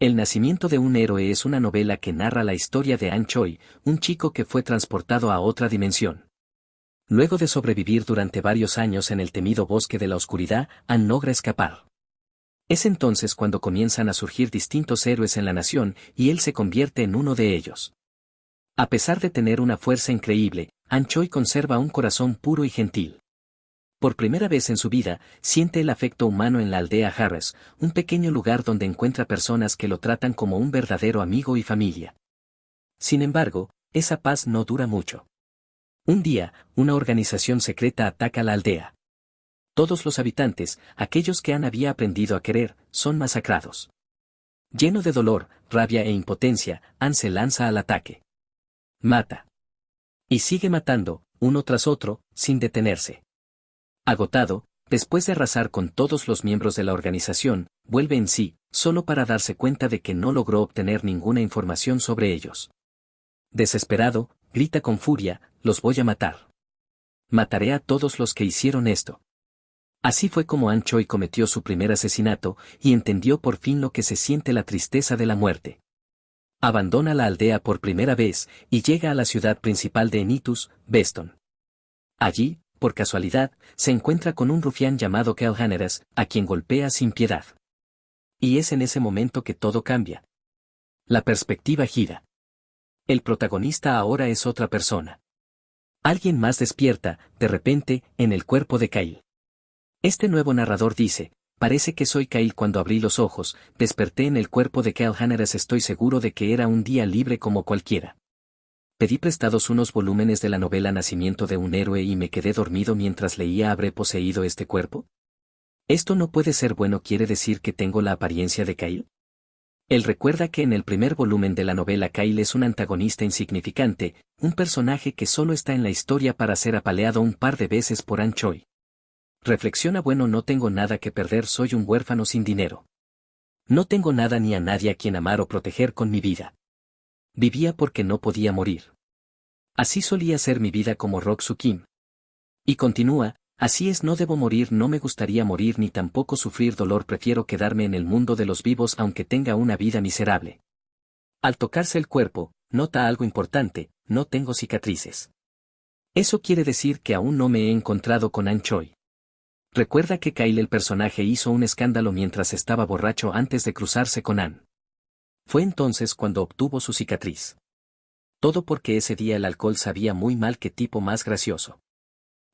El nacimiento de un héroe es una novela que narra la historia de An Choi, un chico que fue transportado a otra dimensión. Luego de sobrevivir durante varios años en el temido bosque de la oscuridad, An logra escapar. Es entonces cuando comienzan a surgir distintos héroes en la nación y él se convierte en uno de ellos. A pesar de tener una fuerza increíble, An Choi conserva un corazón puro y gentil. Por primera vez en su vida, siente el afecto humano en la aldea Harris, un pequeño lugar donde encuentra personas que lo tratan como un verdadero amigo y familia. Sin embargo, esa paz no dura mucho. Un día, una organización secreta ataca la aldea. Todos los habitantes, aquellos que An había aprendido a querer, son masacrados. Lleno de dolor, rabia e impotencia, An se lanza al ataque. Mata. Y sigue matando, uno tras otro, sin detenerse. Agotado, después de arrasar con todos los miembros de la organización, vuelve en sí, solo para darse cuenta de que no logró obtener ninguna información sobre ellos. Desesperado, grita con furia, los voy a matar. Mataré a todos los que hicieron esto. Así fue como An Choi cometió su primer asesinato y entendió por fin lo que se siente la tristeza de la muerte. Abandona la aldea por primera vez y llega a la ciudad principal de Enitus, Beston. Allí, por casualidad, se encuentra con un rufián llamado Kel Haneras, a quien golpea sin piedad. Y es en ese momento que todo cambia. La perspectiva gira. El protagonista ahora es otra persona. Alguien más despierta, de repente, en el cuerpo de Kyle. Este nuevo narrador dice, parece que soy Kyle cuando abrí los ojos, desperté en el cuerpo de Kel Haneras, estoy seguro de que era un día libre como cualquiera. Pedí prestados unos volúmenes de la novela Nacimiento de un héroe y me quedé dormido mientras leía. ¿Habré poseído este cuerpo? Esto no puede ser bueno, ¿quiere decir que tengo la apariencia de Kyle? Él recuerda que en el primer volumen de la novela Kyle es un antagonista insignificante, un personaje que solo está en la historia para ser apaleado un par de veces por An Choi. Reflexiona, bueno, no tengo nada que perder, soy un huérfano sin dinero. No tengo nada ni a nadie a quien amar o proteger con mi vida. Vivía porque no podía morir. Así solía ser mi vida como Rock Soo Kim. Y continúa, así es, no debo morir, no me gustaría morir ni tampoco sufrir dolor, prefiero quedarme en el mundo de los vivos aunque tenga una vida miserable. Al tocarse el cuerpo, nota algo importante, no tengo cicatrices. Eso quiere decir que aún no me he encontrado con An Choi. Recuerda que Kyle, el personaje, hizo un escándalo mientras estaba borracho antes de cruzarse con An. Fue entonces cuando obtuvo su cicatriz. Todo porque ese día el alcohol sabía muy mal, qué tipo más gracioso.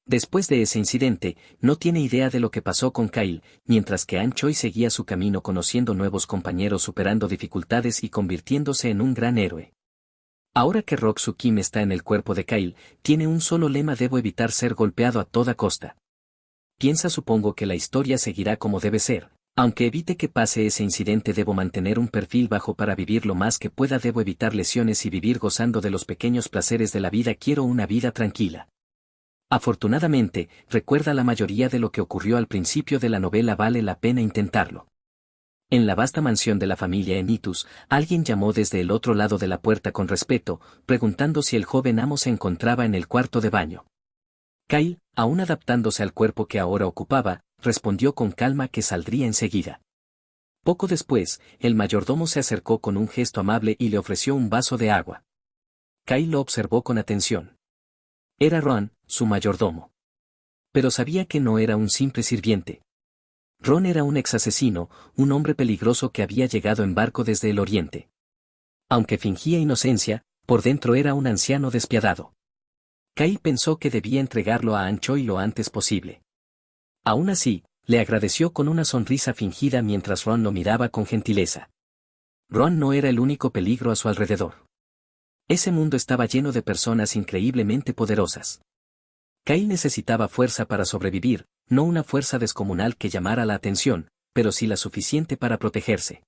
Después de ese incidente, no tiene idea de lo que pasó con Kyle, mientras que An Choi seguía su camino conociendo nuevos compañeros, superando dificultades y convirtiéndose en un gran héroe. Ahora que Rock Soo Kim está en el cuerpo de Kyle, tiene un solo lema: debo evitar ser golpeado a toda costa. Piensa, supongo que la historia seguirá como debe ser. Aunque evite que pase ese incidente, debo mantener un perfil bajo para vivir lo más que pueda, debo evitar lesiones y vivir gozando de los pequeños placeres de la vida, quiero una vida tranquila. Afortunadamente, recuerda la mayoría de lo que ocurrió al principio de la novela, vale la pena intentarlo. En la vasta mansión de la familia Enitus, alguien llamó desde el otro lado de la puerta con respeto, preguntando si el joven amo se encontraba en el cuarto de baño. Kyle, aún adaptándose al cuerpo que ahora ocupaba, respondió con calma que saldría enseguida. Poco después, el mayordomo se acercó con un gesto amable y le ofreció un vaso de agua. Kyle lo observó con atención. Era Ron, su mayordomo. Pero sabía que no era un simple sirviente. Ron era un ex-asesino, un hombre peligroso que había llegado en barco desde el oriente. Aunque fingía inocencia, por dentro era un anciano despiadado. Kyle pensó que debía entregarlo a An Choi lo antes posible. Aún así, le agradeció con una sonrisa fingida mientras Ron lo miraba con gentileza. Ron no era el único peligro a su alrededor. Ese mundo estaba lleno de personas increíblemente poderosas. Kyle necesitaba fuerza para sobrevivir, no una fuerza descomunal que llamara la atención, pero sí la suficiente para protegerse.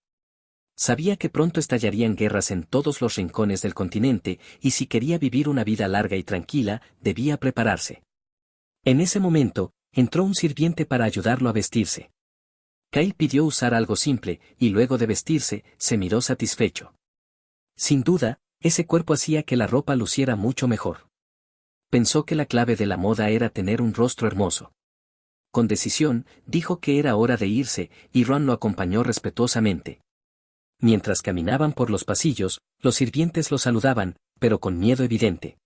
Sabía que pronto estallarían guerras en todos los rincones del continente, y si quería vivir una vida larga y tranquila, debía prepararse. En ese momento, entró un sirviente para ayudarlo a vestirse. Kyle pidió usar algo simple, y luego de vestirse, se miró satisfecho. Sin duda, ese cuerpo hacía que la ropa luciera mucho mejor. Pensó que la clave de la moda era tener un rostro hermoso. Con decisión, dijo que era hora de irse, y Ron lo acompañó respetuosamente. Mientras caminaban por los pasillos, los sirvientes lo saludaban, pero con miedo evidente.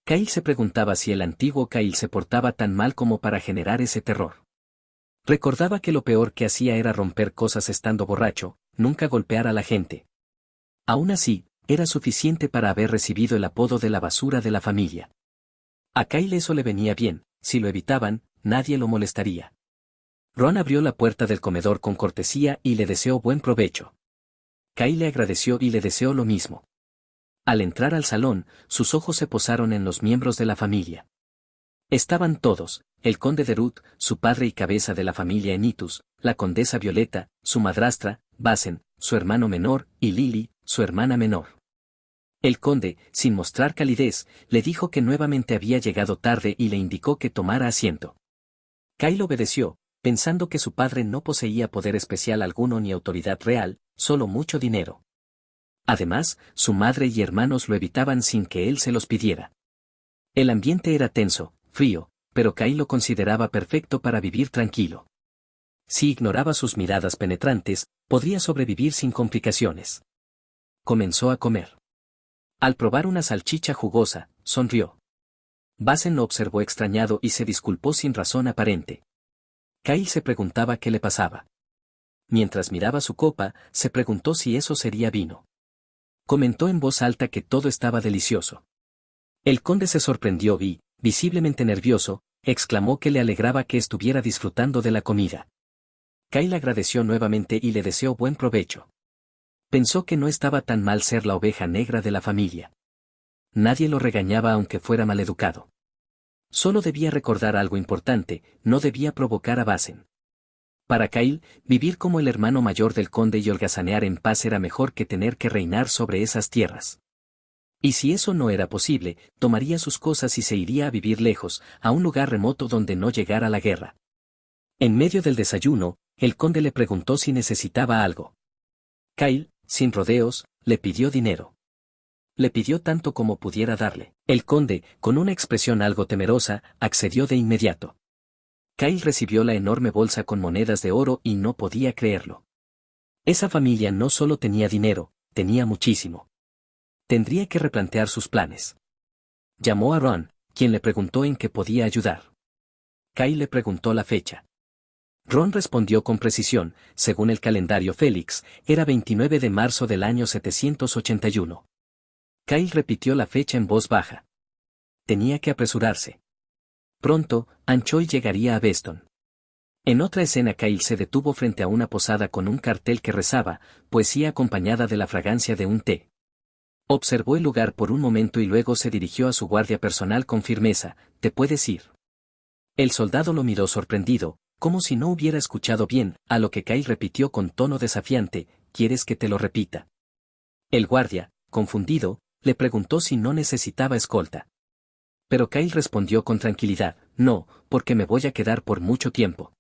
Kyle se preguntaba si el antiguo Kyle se portaba tan mal como para generar ese terror. Recordaba que lo peor que hacía era romper cosas estando borracho, nunca golpear a la gente. Aún así, era suficiente para haber recibido el apodo de la basura de la familia. A Kyle eso le venía bien, si lo evitaban, nadie lo molestaría. Ron abrió la puerta del comedor con cortesía y le deseó buen provecho. Kyle le agradeció y le deseó lo mismo. Al entrar al salón, sus ojos se posaron en los miembros de la familia. Estaban todos, el conde de Ruth, su padre y cabeza de la familia Enitus, la condesa Violeta, su madrastra, Basen, su hermano menor, y Lily, su hermana menor. El conde, sin mostrar calidez, le dijo que nuevamente había llegado tarde y le indicó que tomara asiento. Kyle obedeció, pensando que su padre no poseía poder especial alguno ni autoridad real, solo mucho dinero. Además, su madre y hermanos lo evitaban sin que él se los pidiera. El ambiente era tenso, frío, pero Kyle lo consideraba perfecto para vivir tranquilo. Si ignoraba sus miradas penetrantes, podría sobrevivir sin complicaciones. Comenzó a comer. Al probar una salchicha jugosa, sonrió. Basen lo observó extrañado y se disculpó sin razón aparente. Kyle se preguntaba qué le pasaba. Mientras miraba su copa, se preguntó si eso sería vino. Comentó en voz alta que todo estaba delicioso. El conde se sorprendió y, visiblemente nervioso, exclamó que le alegraba que estuviera disfrutando de la comida. Kyle agradeció nuevamente y le deseó buen provecho. Pensó que no estaba tan mal ser la oveja negra de la familia. Nadie lo regañaba aunque fuera maleducado. Solo debía recordar algo importante, no debía provocar a Basen. Para Kyle, vivir como el hermano mayor del conde y holgazanear en paz era mejor que tener que reinar sobre esas tierras. Y si eso no era posible, tomaría sus cosas y se iría a vivir lejos, a un lugar remoto donde no llegara la guerra. En medio del desayuno, el conde le preguntó si necesitaba algo. Kyle, sin rodeos, le pidió dinero. Le pidió tanto como pudiera darle. El conde, con una expresión algo temerosa, accedió de inmediato. Kyle recibió la enorme bolsa con monedas de oro y no podía creerlo. Esa familia no solo tenía dinero, tenía muchísimo. Tendría que replantear sus planes. Llamó a Ron, quien le preguntó en qué podía ayudar. Kyle le preguntó la fecha. Ron respondió con precisión, según el calendario Félix, era 29 de marzo del año 781. Kyle repitió la fecha en voz baja. Tenía que apresurarse. Pronto, Anchoy llegaría a Beston. En otra escena Kyle se detuvo frente a una posada con un cartel que rezaba, poesía acompañada de la fragancia de un té. Observó el lugar por un momento y luego se dirigió a su guardia personal con firmeza, «¿Te puedes ir?». El soldado lo miró sorprendido, como si no hubiera escuchado bien, a lo que Kyle repitió con tono desafiante, «¿Quieres que te lo repita?». El guardia, confundido, le preguntó si no necesitaba escolta. Pero Kyle respondió con tranquilidad, «No, porque me voy a quedar por mucho tiempo».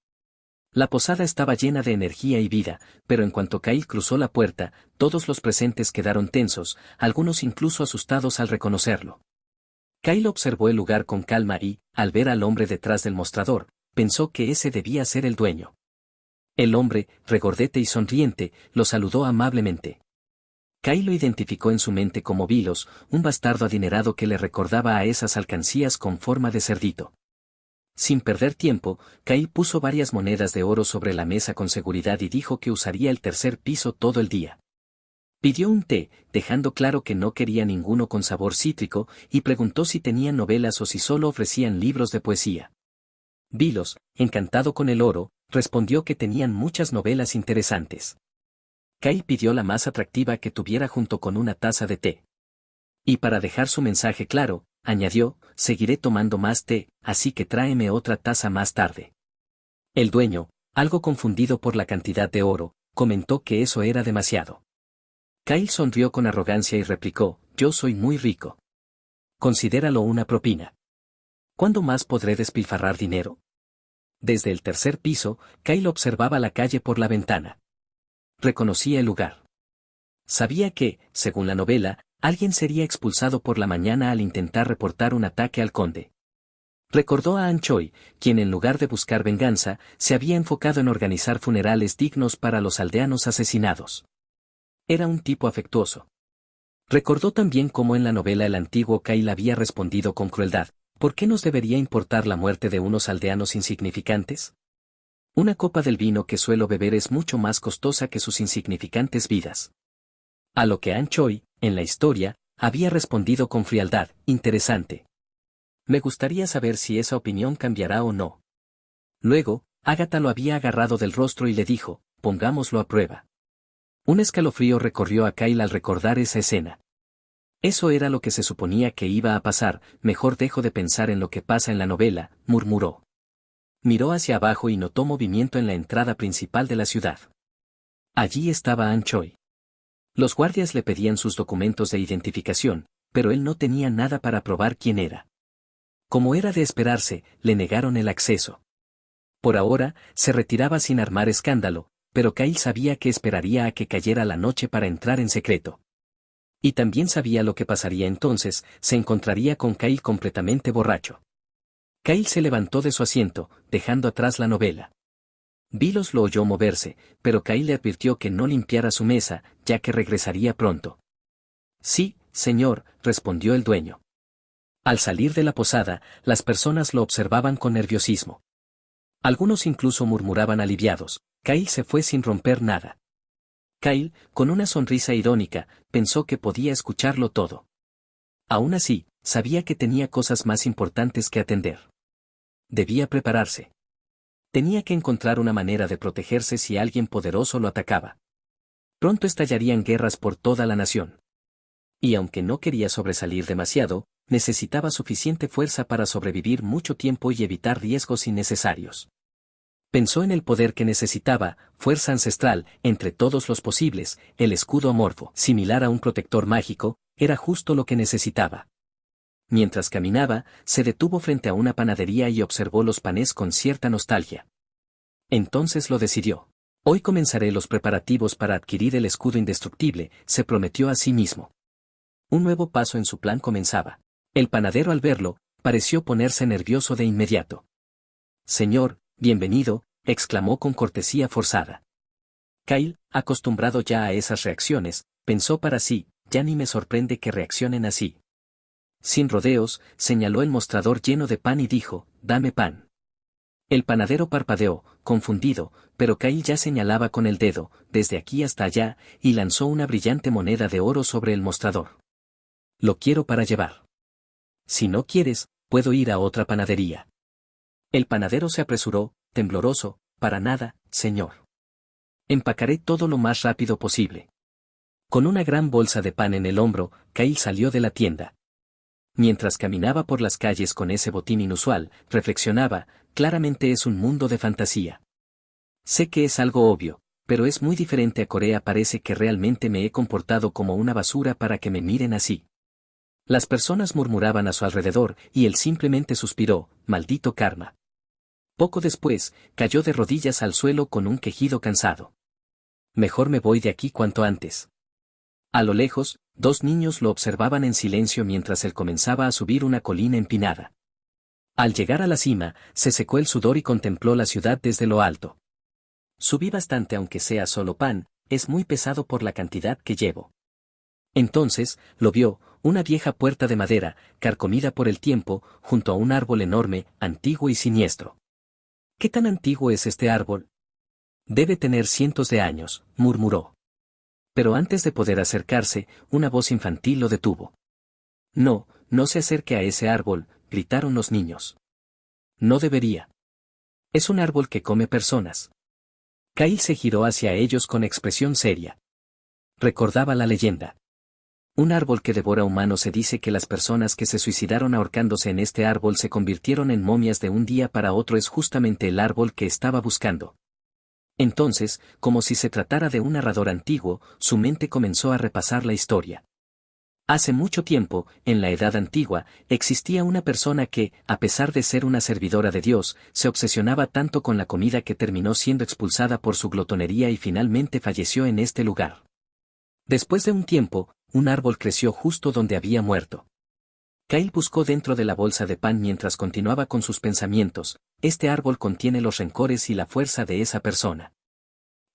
La posada estaba llena de energía y vida, pero en cuanto Kyle cruzó la puerta, todos los presentes quedaron tensos, algunos incluso asustados al reconocerlo. Kyle observó el lugar con calma y, al ver al hombre detrás del mostrador, pensó que ese debía ser el dueño. El hombre, regordete y sonriente, lo saludó amablemente. Kyle lo identificó en su mente como Vilos, un bastardo adinerado que le recordaba a esas alcancías con forma de cerdito. Sin perder tiempo, Kyle puso varias monedas de oro sobre la mesa con seguridad y dijo que usaría el tercer piso todo el día. Pidió un té, dejando claro que no quería ninguno con sabor cítrico, y preguntó si tenían novelas o si solo ofrecían libros de poesía. Vilos, encantado con el oro, respondió que tenían muchas novelas interesantes. Kyle pidió la más atractiva que tuviera junto con una taza de té. Y para dejar su mensaje claro, añadió, «Seguiré tomando más té, así que tráeme otra taza más tarde». El dueño, algo confundido por la cantidad de oro, comentó que eso era demasiado. Kyle sonrió con arrogancia y replicó, «Yo soy muy rico. Considéralo una propina. ¿Cuándo más podré despilfarrar dinero?». Desde el tercer piso, Kyle observaba la calle por la ventana. Reconocía el lugar. Sabía que, según la novela, alguien sería expulsado por la mañana al intentar reportar un ataque al conde. Recordó a Anchoy, quien en lugar de buscar venganza, se había enfocado en organizar funerales dignos para los aldeanos asesinados. Era un tipo afectuoso. Recordó también cómo en la novela el antiguo Kyle había respondido con crueldad: ¿por qué nos debería importar la muerte de unos aldeanos insignificantes? Una copa del vino que suelo beber es mucho más costosa que sus insignificantes vidas. A lo que Anne Choi, en la historia, había respondido con frialdad: interesante. Me gustaría saber si esa opinión cambiará o no. Luego, Agatha lo había agarrado del rostro y le dijo: pongámoslo a prueba. Un escalofrío recorrió a Kyle al recordar esa escena. Eso era lo que se suponía que iba a pasar. Mejor dejo de pensar en lo que pasa en la novela, murmuró. Miró hacia abajo y notó movimiento en la entrada principal de la ciudad. Allí estaba Anne Choi. Los guardias le pedían sus documentos de identificación, pero él no tenía nada para probar quién era. Como era de esperarse, le negaron el acceso. Por ahora, se retiraba sin armar escándalo, pero Kyle sabía que esperaría a que cayera la noche para entrar en secreto. Y también sabía lo que pasaría entonces: se encontraría con Kyle completamente borracho. Kyle se levantó de su asiento, dejando atrás la novela. Vilos lo oyó moverse, pero Kyle le advirtió que no limpiara su mesa, ya que regresaría pronto. Sí, señor, respondió el dueño. Al salir de la posada, las personas lo observaban con nerviosismo. Algunos incluso murmuraban aliviados: Kyle se fue sin romper nada. Kyle, con una sonrisa irónica, pensó que podía escucharlo todo. Aún así, sabía que tenía cosas más importantes que atender. Debía prepararse. Tenía que encontrar una manera de protegerse si alguien poderoso lo atacaba. Pronto estallarían guerras por toda la nación. Y aunque no quería sobresalir demasiado, necesitaba suficiente fuerza para sobrevivir mucho tiempo y evitar riesgos innecesarios. Pensó en el poder que necesitaba: fuerza ancestral, entre todos los posibles. El escudo amorfo, similar a un protector mágico, era justo lo que necesitaba. Mientras caminaba, se detuvo frente a una panadería y observó los panes con cierta nostalgia. Entonces lo decidió. Hoy comenzaré los preparativos para adquirir el escudo indestructible, se prometió a sí mismo. Un nuevo paso en su plan comenzaba. El panadero, al verlo, pareció ponerse nervioso de inmediato. Señor, bienvenido, exclamó con cortesía forzada. Kyle, acostumbrado ya a esas reacciones, pensó para sí: ya ni me sorprende que reaccionen así. Sin rodeos, señaló el mostrador lleno de pan y dijo: dame pan. El panadero parpadeó, confundido, pero Kyle ya señalaba con el dedo, desde aquí hasta allá, y lanzó una brillante moneda de oro sobre el mostrador. Lo quiero para llevar. Si no quieres, puedo ir a otra panadería. El panadero se apresuró, tembloroso: para nada, señor. Empacaré todo lo más rápido posible. Con una gran bolsa de pan en el hombro, Kyle salió de la tienda. Mientras caminaba por las calles con ese botín inusual, reflexionaba: claramente es un mundo de fantasía. Sé que es algo obvio, pero es muy diferente a Corea. Parece que realmente me he comportado como una basura para que me miren así. Las personas murmuraban a su alrededor, y él simplemente suspiró: maldito karma. Poco después, cayó de rodillas al suelo con un quejido cansado. Mejor me voy de aquí cuanto antes. A lo lejos, dos niños lo observaban en silencio mientras él comenzaba a subir una colina empinada. Al llegar a la cima, se secó el sudor y contempló la ciudad desde lo alto. Subí bastante, aunque sea solo pan, es muy pesado por la cantidad que llevo. Entonces, lo vio: una vieja puerta de madera, carcomida por el tiempo, junto a un árbol enorme, antiguo y siniestro. ¿Qué tan antiguo es este árbol? Debe tener cientos de años, murmuró. Pero antes de poder acercarse, una voz infantil lo detuvo. No, no se acerque a ese árbol, gritaron los niños. No debería. Es un árbol que come personas. Kyle se giró hacia ellos con expresión seria. Recordaba la leyenda. Un árbol que devora humanos. Se dice que las personas que se suicidaron ahorcándose en este árbol se convirtieron en momias de un día para otro. Es justamente el árbol que estaba buscando. Entonces, como si se tratara de un narrador antiguo, su mente comenzó a repasar la historia. Hace mucho tiempo, en la Edad Antigua, existía una persona que, a pesar de ser una servidora de Dios, se obsesionaba tanto con la comida que terminó siendo expulsada por su glotonería y finalmente falleció en este lugar. Después de un tiempo, un árbol creció justo donde había muerto. Kyle buscó dentro de la bolsa de pan mientras continuaba con sus pensamientos: este árbol contiene los rencores y la fuerza de esa persona.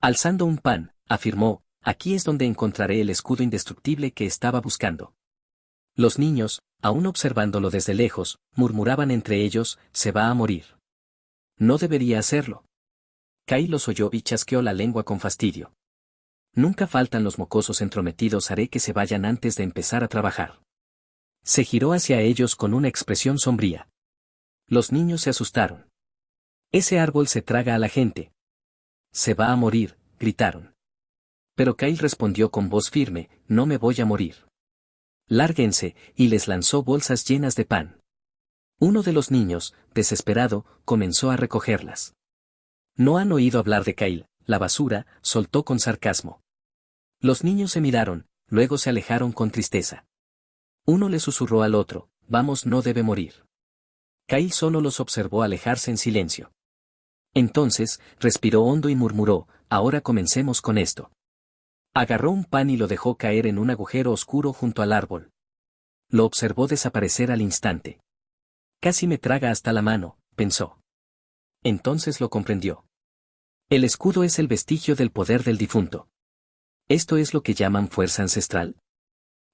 Alzando un pan, afirmó: Aquí es donde encontraré el escudo indestructible que estaba buscando. Los niños, aún observándolo desde lejos, murmuraban entre ellos, se va a morir. No debería hacerlo. Kyle los oyó y chasqueó la lengua con fastidio. Nunca faltan los mocosos entrometidos, haré que se vayan antes de empezar a trabajar. Se giró hacia ellos con una expresión sombría. Los niños se asustaron. Ese árbol se traga a la gente. Se va a morir, gritaron. Pero Kyle respondió con voz firme, no me voy a morir. Lárguense, y les lanzó bolsas llenas de pan. Uno de los niños, desesperado, comenzó a recogerlas. ¿No han oído hablar de Kyle, la basura?, soltó con sarcasmo. Los niños se miraron, luego se alejaron con tristeza. Uno le susurró al otro, vamos, no debe morir. Kyle solo los observó alejarse en silencio. Entonces, respiró hondo y murmuró, ahora comencemos con esto. Agarró un pan y lo dejó caer en un agujero oscuro junto al árbol. Lo observó desaparecer al instante. Casi me traga hasta la mano, pensó. Entonces lo comprendió. El escudo es el vestigio del poder del difunto. ¿Esto es lo que llaman fuerza ancestral?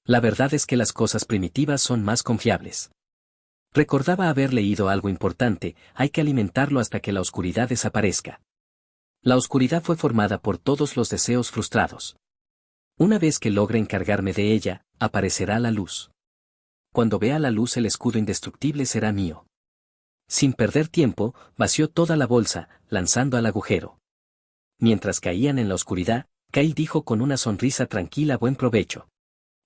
La verdad es que las cosas primitivas son más confiables. Recordaba haber leído algo importante, hay que alimentarlo hasta que la oscuridad desaparezca. La oscuridad fue formada por todos los deseos frustrados. Una vez que logre encargarme de ella, aparecerá la luz. Cuando vea la luz el escudo indestructible será mío. Sin perder tiempo, vació toda la bolsa, lanzando al agujero. Mientras caían en la oscuridad, Kyle dijo con una sonrisa tranquila, buen provecho.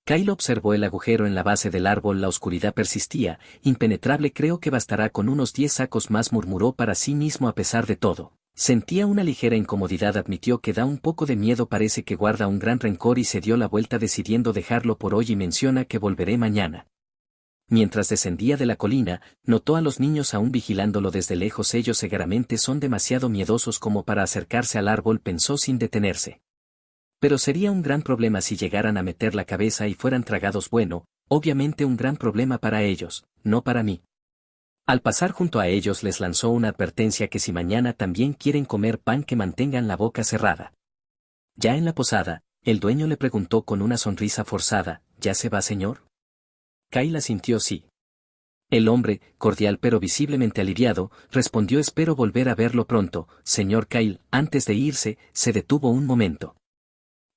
Kyle observó el agujero en la base del árbol, la oscuridad persistía, impenetrable, creo que bastará con unos 10 sacos más, murmuró para sí mismo a pesar de todo. Sentía una ligera incomodidad, admitió que da un poco de miedo, parece que guarda un gran rencor y se dio la vuelta decidiendo dejarlo por hoy y menciona que volveré mañana. Mientras descendía de la colina, notó a los niños aún vigilándolo desde lejos, ellos seguramente son demasiado miedosos como para acercarse al árbol, pensó sin detenerse. Pero sería un gran problema si llegaran a meter la cabeza y fueran tragados, bueno, obviamente un gran problema para ellos, no para mí. Al pasar junto a ellos les lanzó una advertencia que si mañana también quieren comer pan que mantengan la boca cerrada. Ya en la posada, el dueño le preguntó con una sonrisa forzada, ¿ya se va, señor? Kyle asintió sí. El hombre, cordial pero visiblemente aliviado, respondió espero volver a verlo pronto, señor Kyle. Antes de irse, se detuvo un momento.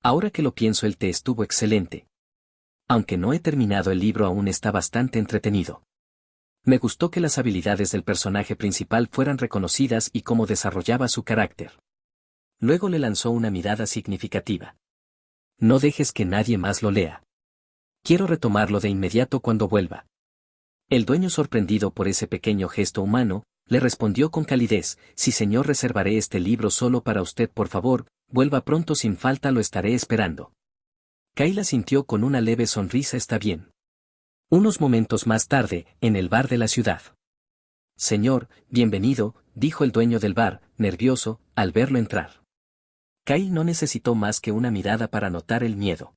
Ahora que lo pienso, el té estuvo excelente. Aunque no he terminado el libro aún, está bastante entretenido. Me gustó que las habilidades del personaje principal fueran reconocidas y cómo desarrollaba su carácter. Luego le lanzó una mirada significativa. No dejes que nadie más lo lea. Quiero retomarlo de inmediato cuando vuelva. El dueño, sorprendido por ese pequeño gesto humano, le respondió con calidez, sí señor, reservaré este libro solo para usted, por favor, vuelva pronto, sin falta lo estaré esperando. Kyle asintió con una leve sonrisa, está bien. Unos momentos más tarde, en el bar de la ciudad. Señor, bienvenido, dijo el dueño del bar, nervioso, al verlo entrar. Kyle no necesitó más que una mirada para notar el miedo.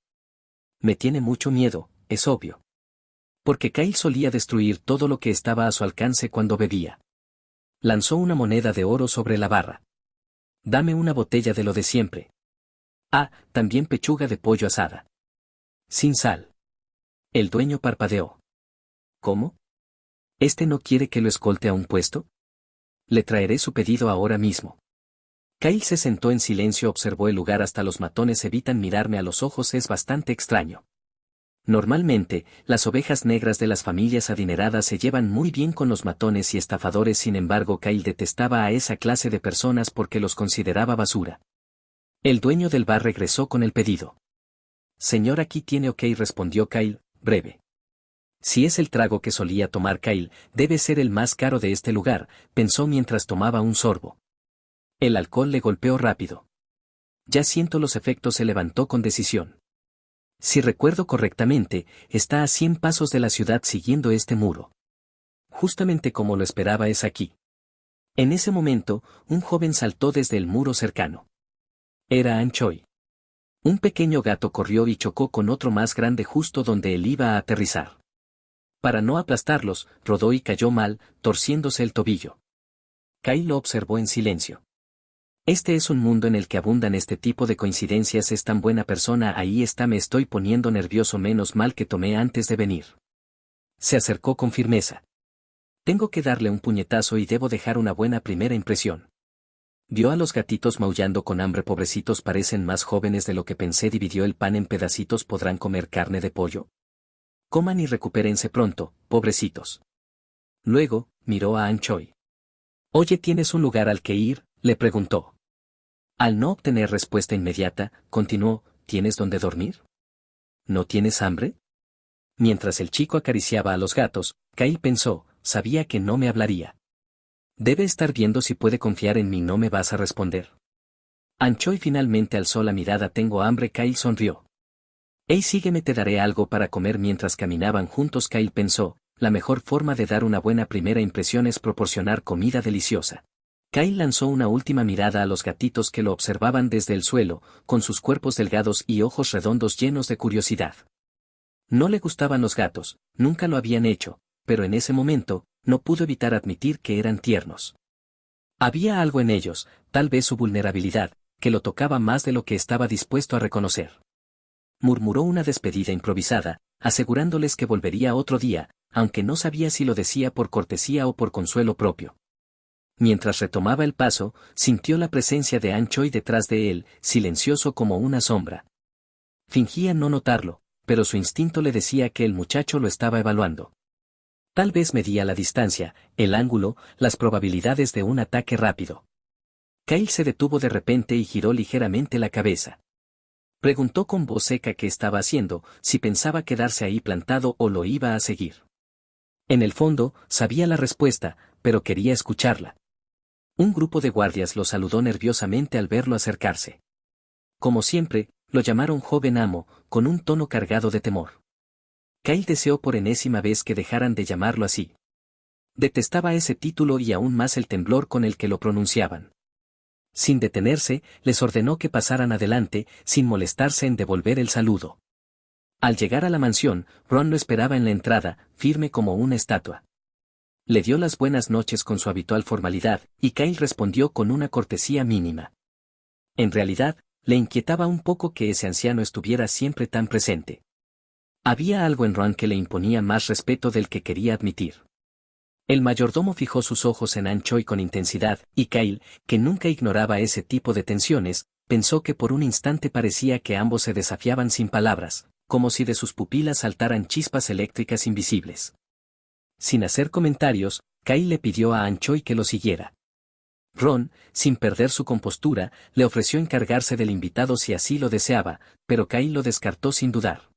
Me tiene mucho miedo, es obvio. Porque Kyle solía destruir todo lo que estaba a su alcance cuando bebía. Lanzó una moneda de oro sobre la barra. Dame una botella de lo de siempre. Ah, también pechuga de pollo asada. Sin sal. El dueño parpadeó. ¿Cómo? ¿Este no quiere que lo escolte a un puesto? Le traeré su pedido ahora mismo. Kyle se sentó en silencio, observó el lugar. Hasta los matones evitan mirarme a los ojos, es bastante extraño. Normalmente, las ovejas negras de las familias adineradas se llevan muy bien con los matones y estafadores, sin embargo Kyle detestaba a esa clase de personas porque los consideraba basura. El dueño del bar regresó con el pedido. Señor, aquí tiene. Ok, respondió Kyle, breve. Si es el trago que solía tomar Kyle, debe ser el más caro de este lugar, pensó mientras tomaba un sorbo. El alcohol le golpeó rápido. Ya siento los efectos, se levantó con decisión. Si recuerdo correctamente, está a 100 pasos de la ciudad siguiendo este muro. Justamente como lo esperaba, es aquí. En ese momento, un joven saltó desde el muro cercano. Era Anchoy. Un pequeño gato corrió y chocó con otro más grande justo donde él iba a aterrizar. Para no aplastarlos, rodó y cayó mal, torciéndose el tobillo. Kyle lo observó en silencio. Este es un mundo en el que abundan este tipo de coincidencias. Es tan buena persona, ahí está, me estoy poniendo nervioso, menos mal que tomé antes de venir. Se acercó con firmeza. Tengo que darle un puñetazo y debo dejar una buena primera impresión. Vio a los gatitos maullando con hambre, pobrecitos, parecen más jóvenes de lo que pensé. Dividió el pan en pedacitos, ¿podrán comer carne de pollo? Coman y recupérense pronto, pobrecitos. Luego, miró a Ann Choi. Oye, ¿tienes un lugar al que ir?, le preguntó. Al no obtener respuesta inmediata, continuó, ¿tienes dónde dormir? ¿No tienes hambre? Mientras el chico acariciaba a los gatos, Kyle pensó, sabía que no me hablaría. Debe estar viendo si puede confiar en mí. ¿No me vas a responder? Ann Choi finalmente alzó la mirada. Tengo hambre. Kyle sonrió. Hey, sígueme, te daré algo para comer. Mientras caminaban juntos, Kyle pensó, la mejor forma de dar una buena primera impresión es proporcionar comida deliciosa. Kyle lanzó una última mirada a los gatitos que lo observaban desde el suelo, con sus cuerpos delgados y ojos redondos llenos de curiosidad. No le gustaban los gatos, nunca lo habían hecho, pero en ese momento, no pudo evitar admitir que eran tiernos. Había algo en ellos, tal vez su vulnerabilidad, que lo tocaba más de lo que estaba dispuesto a reconocer. Murmuró una despedida improvisada, asegurándoles que volvería otro día, aunque no sabía si lo decía por cortesía o por consuelo propio. Mientras retomaba el paso, sintió la presencia de Ann Choi detrás de él, silencioso como una sombra. Fingía no notarlo, pero su instinto le decía que el muchacho lo estaba evaluando. Tal vez medía la distancia, el ángulo, las probabilidades de un ataque rápido. Kyle se detuvo de repente y giró ligeramente la cabeza. Preguntó con voz seca qué estaba haciendo, si pensaba quedarse ahí plantado o lo iba a seguir. En el fondo, sabía la respuesta, pero quería escucharla. Un grupo de guardias lo saludó nerviosamente al verlo acercarse. Como siempre, lo llamaron joven amo, con un tono cargado de temor. Kyle deseó por enésima vez que dejaran de llamarlo así. Detestaba ese título y aún más el temblor con el que lo pronunciaban. Sin detenerse, les ordenó que pasaran adelante, sin molestarse en devolver el saludo. Al llegar a la mansión, Ron lo esperaba en la entrada, firme como una estatua. Le dio las buenas noches con su habitual formalidad, y Kyle respondió con una cortesía mínima. En realidad, le inquietaba un poco que ese anciano estuviera siempre tan presente. Había algo en Ron que le imponía más respeto del que quería admitir. El mayordomo fijó sus ojos en Ann Choi con intensidad, y Kyle, que nunca ignoraba ese tipo de tensiones, pensó que por un instante parecía que ambos se desafiaban sin palabras, como si de sus pupilas saltaran chispas eléctricas invisibles. Sin hacer comentarios, Kyle le pidió a Ann Choi que lo siguiera. Ron, sin perder su compostura, le ofreció encargarse del invitado si así lo deseaba, pero Kyle lo descartó sin dudar.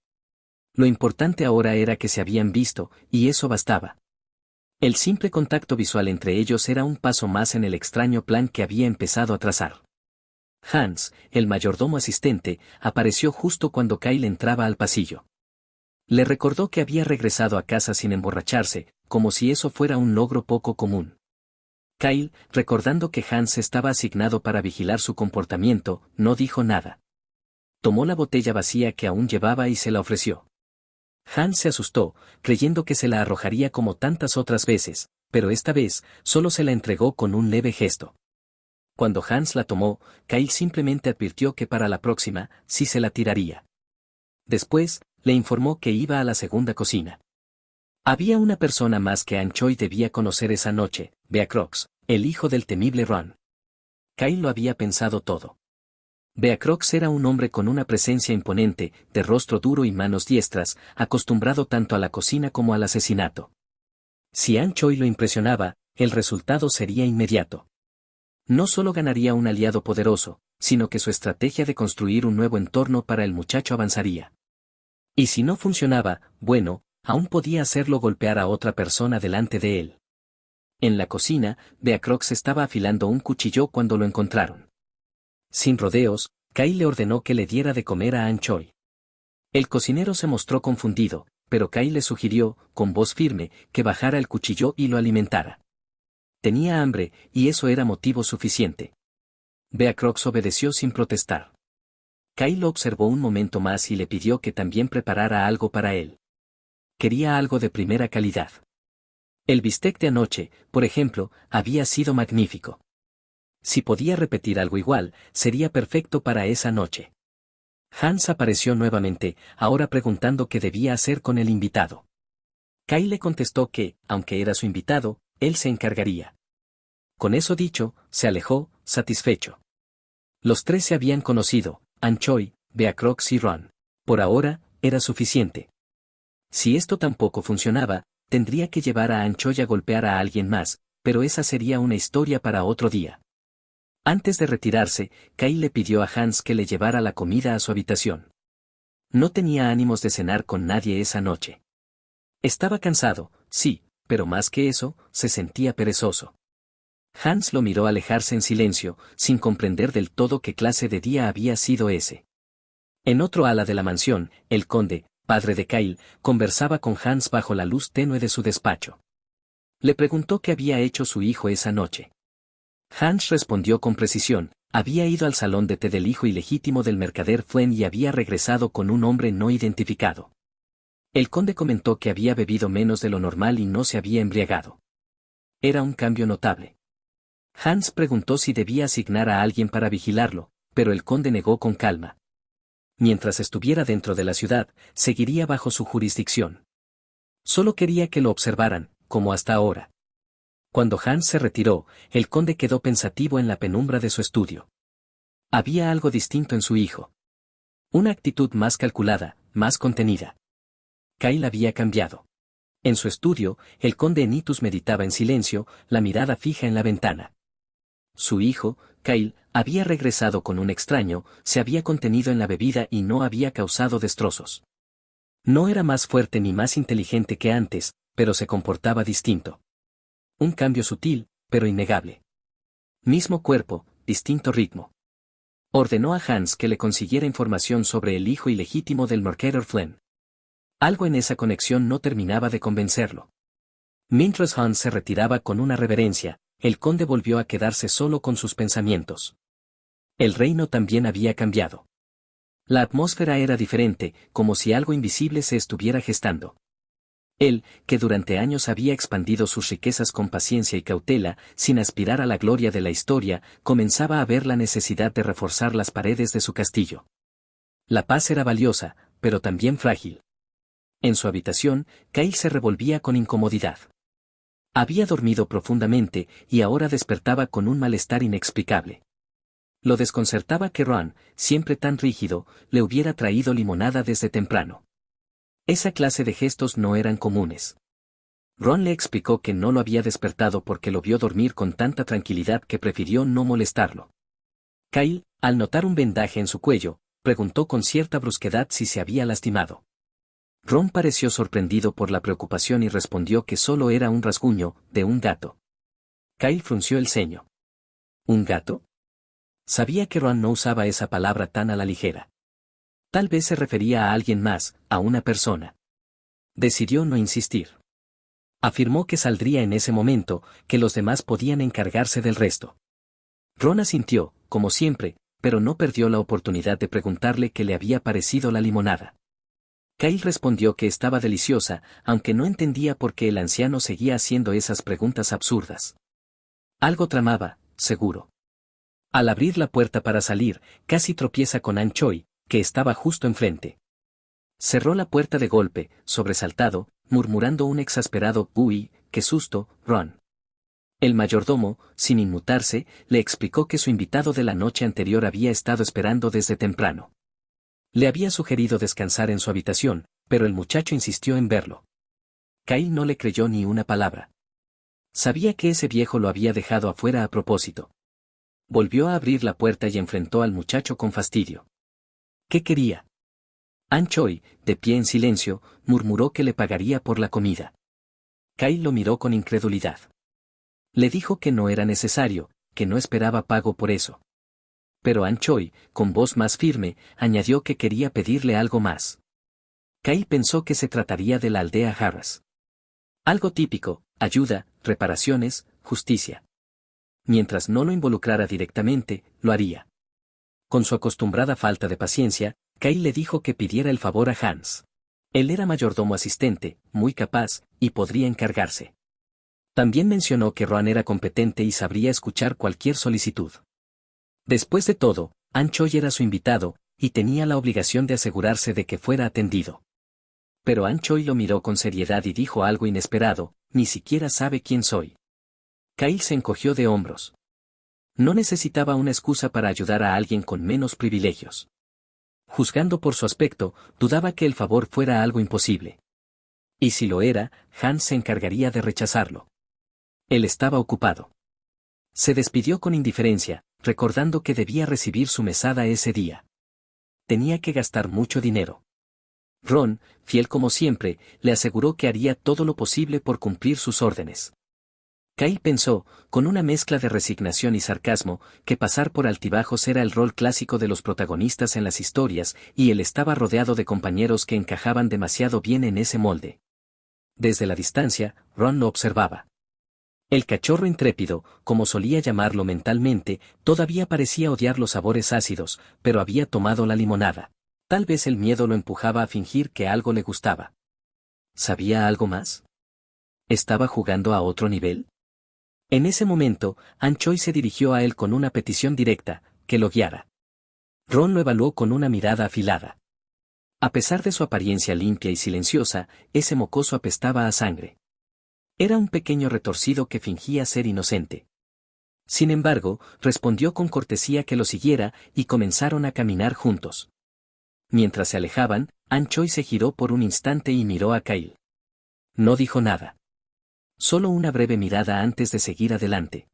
Lo importante ahora era que se habían visto, y eso bastaba. El simple contacto visual entre ellos era un paso más en el extraño plan que había empezado a trazar. Hans, el mayordomo asistente, apareció justo cuando Kyle entraba al pasillo. Le recordó que había regresado a casa sin emborracharse, como si eso fuera un logro poco común. Kyle, recordando que Hans estaba asignado para vigilar su comportamiento, no dijo nada. Tomó la botella vacía que aún llevaba y se la ofreció. Hans se asustó, creyendo que se la arrojaría como tantas otras veces, pero esta vez, solo se la entregó con un leve gesto. Cuando Hans la tomó, Kyle simplemente advirtió que para la próxima, sí se la tiraría. Después, le informó que iba a la segunda cocina. Había una persona más que Ann Choi debía conocer esa noche, Beacrox, el hijo del temible Ron. Kyle lo había pensado todo. Beacrox era un hombre con una presencia imponente, de rostro duro y manos diestras, acostumbrado tanto a la cocina como al asesinato. Si Ann Choi lo impresionaba, el resultado sería inmediato. No solo ganaría un aliado poderoso, sino que su estrategia de construir un nuevo entorno para el muchacho avanzaría. Y si no funcionaba, bueno, aún podía hacerlo golpear a otra persona delante de él. En la cocina, Beacrox estaba afilando un cuchillo cuando lo encontraron. Sin rodeos, Kyle le ordenó que le diera de comer a Ann Choi. El cocinero se mostró confundido, pero Kyle le sugirió, con voz firme, que bajara el cuchillo y lo alimentara. Tenía hambre, y eso era motivo suficiente. Beacrox obedeció sin protestar. Kyle lo observó un momento más y le pidió que también preparara algo para él. Quería algo de primera calidad. El bistec de anoche, por ejemplo, había sido magnífico. Si podía repetir algo igual, sería perfecto para esa noche. Hans apareció nuevamente, ahora preguntando qué debía hacer con el invitado. Kyle le contestó que, aunque era su invitado, él se encargaría. Con eso dicho, se alejó, satisfecho. Los tres se habían conocido, Anne Choi, Beacrox y Ron. Por ahora, era suficiente. Si esto tampoco funcionaba, tendría que llevar a Anne Choi a golpear a alguien más, pero esa sería una historia para otro día. Antes de retirarse, Kyle le pidió a Hans que le llevara la comida a su habitación. No tenía ánimos de cenar con nadie esa noche. Estaba cansado, sí, pero más que eso, se sentía perezoso. Hans lo miró alejarse en silencio, sin comprender del todo qué clase de día había sido ese. En otro ala de la mansión, el conde, padre de Kyle, conversaba con Hans bajo la luz tenue de su despacho. Le preguntó qué había hecho su hijo esa noche. Hans respondió con precisión, había ido al salón de té del hijo ilegítimo del mercader Flynn y había regresado con un hombre no identificado. El conde comentó que había bebido menos de lo normal y no se había embriagado. Era un cambio notable. Hans preguntó si debía asignar a alguien para vigilarlo, pero el conde negó con calma. Mientras estuviera dentro de la ciudad, seguiría bajo su jurisdicción. Solo quería que lo observaran, como hasta ahora. Cuando Hans se retiró, el conde quedó pensativo en la penumbra de su estudio. Había algo distinto en su hijo. Una actitud más calculada, más contenida. Kyle había cambiado. En su estudio, el conde Enitus meditaba en silencio, la mirada fija en la ventana. Su hijo, Kyle, había regresado con un extraño, se había contenido en la bebida y no había causado destrozos. No era más fuerte ni más inteligente que antes, pero se comportaba distinto. Un cambio sutil, pero innegable. Mismo cuerpo, distinto ritmo. Ordenó a Hans que le consiguiera información sobre el hijo ilegítimo del mercader Flynn. Algo en esa conexión no terminaba de convencerlo. Mientras Hans se retiraba con una reverencia, el conde volvió a quedarse solo con sus pensamientos. El reino también había cambiado. La atmósfera era diferente, como si algo invisible se estuviera gestando. Él, que durante años había expandido sus riquezas con paciencia y cautela, sin aspirar a la gloria de la historia, comenzaba a ver la necesidad de reforzar las paredes de su castillo. La paz era valiosa, pero también frágil. En su habitación, Kyle se revolvía con incomodidad. Había dormido profundamente, y ahora despertaba con un malestar inexplicable. Lo desconcertaba que Ron, siempre tan rígido, le hubiera traído limonada desde temprano. Esa clase de gestos no eran comunes. Ron le explicó que no lo había despertado porque lo vio dormir con tanta tranquilidad que prefirió no molestarlo. Kyle, al notar un vendaje en su cuello, preguntó con cierta brusquedad si se había lastimado. Ron pareció sorprendido por la preocupación y respondió que solo era un rasguño, de un gato. Kyle frunció el ceño. ¿Un gato? Sabía que Ron no usaba esa palabra tan a la ligera. Tal vez se refería a alguien más, a una persona. Decidió no insistir. Afirmó que saldría en ese momento, que los demás podían encargarse del resto. Ron asintió, como siempre, pero no perdió la oportunidad de preguntarle qué le había parecido la limonada. Kyle respondió que estaba deliciosa, aunque no entendía por qué el anciano seguía haciendo esas preguntas absurdas. Algo tramaba, seguro. Al abrir la puerta para salir, casi tropieza con Anne Choi, que estaba justo enfrente. Cerró la puerta de golpe, sobresaltado, murmurando un exasperado «Uy, qué susto, Ron». El mayordomo, sin inmutarse, le explicó que su invitado de la noche anterior había estado esperando desde temprano. Le había sugerido descansar en su habitación, pero el muchacho insistió en verlo. Kyle no le creyó ni una palabra. Sabía que ese viejo lo había dejado afuera a propósito. Volvió a abrir la puerta y enfrentó al muchacho con fastidio. ¿Qué quería? Anne Choi, de pie en silencio, murmuró que le pagaría por la comida. Kyle lo miró con incredulidad. Le dijo que no era necesario, que no esperaba pago por eso. Pero Anne Choi, con voz más firme, añadió que quería pedirle algo más. Kyle pensó que se trataría de la aldea Harras. Algo típico, ayuda, reparaciones, justicia. Mientras no lo involucrara directamente, lo haría. Con su acostumbrada falta de paciencia, Kyle le dijo que pidiera el favor a Hans. Él era mayordomo asistente, muy capaz, y podría encargarse. También mencionó que Ron era competente y sabría escuchar cualquier solicitud. Después de todo, An Choi era su invitado, y tenía la obligación de asegurarse de que fuera atendido. Pero An Choi lo miró con seriedad y dijo algo inesperado: ni siquiera sabe quién soy. Kyle se encogió de hombros. No necesitaba una excusa para ayudar a alguien con menos privilegios. Juzgando por su aspecto, dudaba que el favor fuera algo imposible. Y si lo era, Hans se encargaría de rechazarlo. Él estaba ocupado. Se despidió con indiferencia, recordando que debía recibir su mesada ese día. Tenía que gastar mucho dinero. Ron, fiel como siempre, le aseguró que haría todo lo posible por cumplir sus órdenes. Kyle pensó, con una mezcla de resignación y sarcasmo, que pasar por altibajos era el rol clásico de los protagonistas en las historias, y él estaba rodeado de compañeros que encajaban demasiado bien en ese molde. Desde la distancia, Ron lo observaba. El cachorro intrépido, como solía llamarlo mentalmente, todavía parecía odiar los sabores ácidos, pero había tomado la limonada. Tal vez el miedo lo empujaba a fingir que algo le gustaba. ¿Sabía algo más? ¿Estaba jugando a otro nivel? En ese momento, An Choi se dirigió a él con una petición directa: que lo guiara. Ron lo evaluó con una mirada afilada. A pesar de su apariencia limpia y silenciosa, ese mocoso apestaba a sangre. Era un pequeño retorcido que fingía ser inocente. Sin embargo, respondió con cortesía que lo siguiera, y comenzaron a caminar juntos. Mientras se alejaban, An Choi se giró por un instante y miró a Kyle. No dijo nada. Solo una breve mirada antes de seguir adelante.